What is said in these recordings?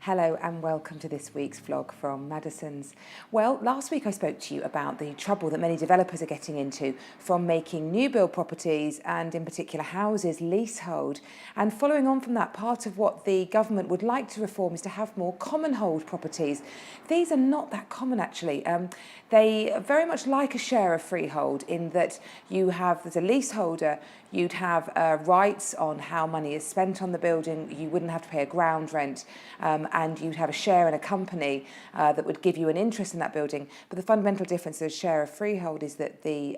Hello and welcome to this week's vlog from Maddisons. Well, last week I spoke to you about the trouble that many developers are getting into from making new build properties and in particular houses leasehold. And following on from that, part of what the government would like to reform is to have more common hold properties. These are not that common actually. They are very much like a share of freehold in that you have, as a leaseholder, you'd have rights on how money is spent on the building. You wouldn't have to pay a ground rent, and you'd have a share in a company that would give you an interest in that building. But the fundamental difference of a share of freehold is that the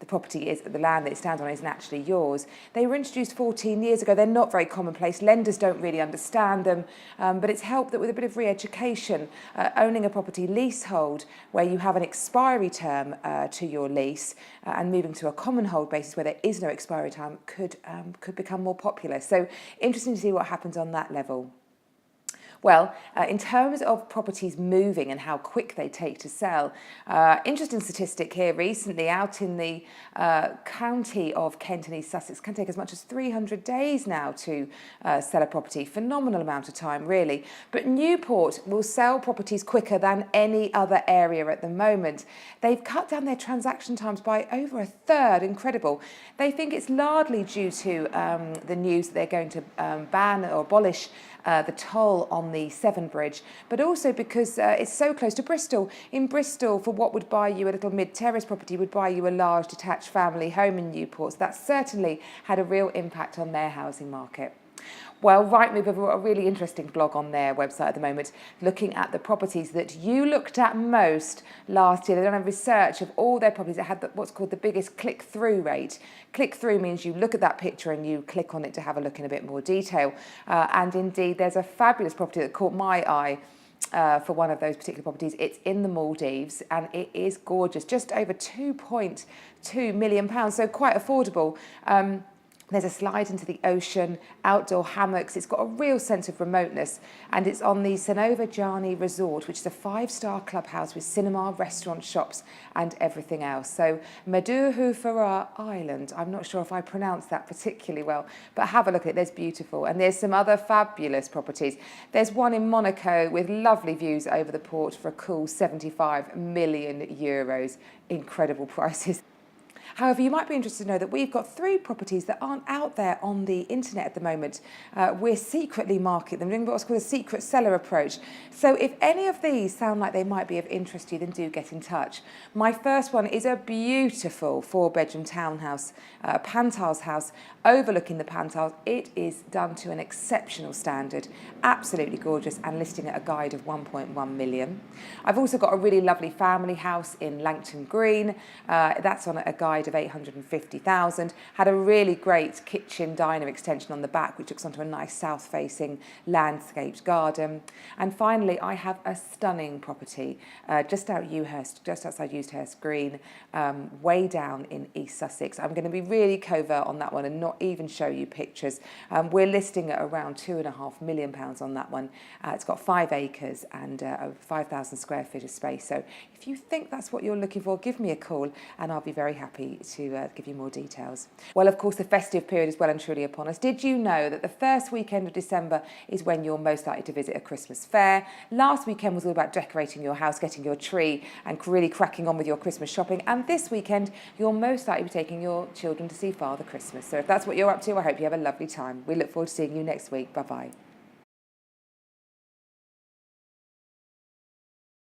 property is, the land that it stands on isn't actually yours. They were introduced 14 years ago. They're not very commonplace. Lenders don't really understand them, but it's helped that with a bit of re-education, owning a property leasehold where you have an expiry term to your lease and moving to a common hold basis where there is no expiry time could become more popular. So interesting to see what happens on that level. Well, in terms of properties moving and how quick they take to sell, interesting statistic here recently out in the county of Kent and East Sussex can take as much as 300 days now to sell a property. Phenomenal amount of time, really. But Newport will sell properties quicker than any other area at the moment. They've cut down their transaction times by over a third. Incredible. They think it's largely due to the news that they're going to ban or abolish the toll on the Severn Bridge, but also because it's so close to Bristol. In Bristol, for what would buy you a little mid-terrace property, would buy you a large detached family home in Newport. So that certainly had a real impact on their housing market. Well, Rightmove have a really interesting blog on their website at the moment, looking at the properties that you looked at most last year. They've done a research of all their properties that had what's called the biggest click-through rate. Click-through means you look at that picture and you click on it to have a look in a bit more detail. And indeed, there's a fabulous property that caught my eye for one of those particular properties. It's in the Maldives and it is gorgeous, just over £2.2 million, so quite affordable. There's a slide into the ocean, outdoor hammocks. It's got a real sense of remoteness, and it's on the Sonova Jani Resort, which is a 5-star clubhouse with cinema, restaurant, shops, and everything else. So Maddisons Island. I'm not sure if I pronounced that particularly well, but have a look at it. There's beautiful, and there's some other fabulous properties. There's one in Monaco with lovely views over the port for a cool €75 million. Incredible prices. However, you might be interested to know that we've got 3 properties that aren't out there on the internet at the moment. We're secretly marketing them, doing what's called a secret seller approach. So if any of these sound like they might be of interest to you, then do get in touch. My first one is a beautiful 4-bedroom townhouse, Pantiles house, overlooking the Pantiles. It is done to an exceptional standard, absolutely gorgeous, and listing at a guide of 1.1 million. I've also got a really lovely family house in Langton Green. That's on a guide of 850,000, had a really great kitchen diner extension on the back which looks onto a nice south facing landscaped garden. And finally, I have a stunning property just outside Ewhurst Green, way down in East Sussex. I'm going to be really covert on that one and not even show you pictures. We're listing at around £2.5 million on that one. It's got 5 acres and 5,000 square feet of space. So if you think that's what you're looking for, give me a call and I'll be very happy to give you more details. Well, of course, the festive period is well and truly upon us. Did you know that the first weekend of December is when you're most likely to visit a Christmas fair? Last weekend was all about decorating your house, getting your tree and really cracking on with your Christmas shopping. And this weekend, you're most likely to be taking your children to see Father Christmas. So if that's what you're up to, I hope you have a lovely time. We look forward to seeing you next week. Bye-bye.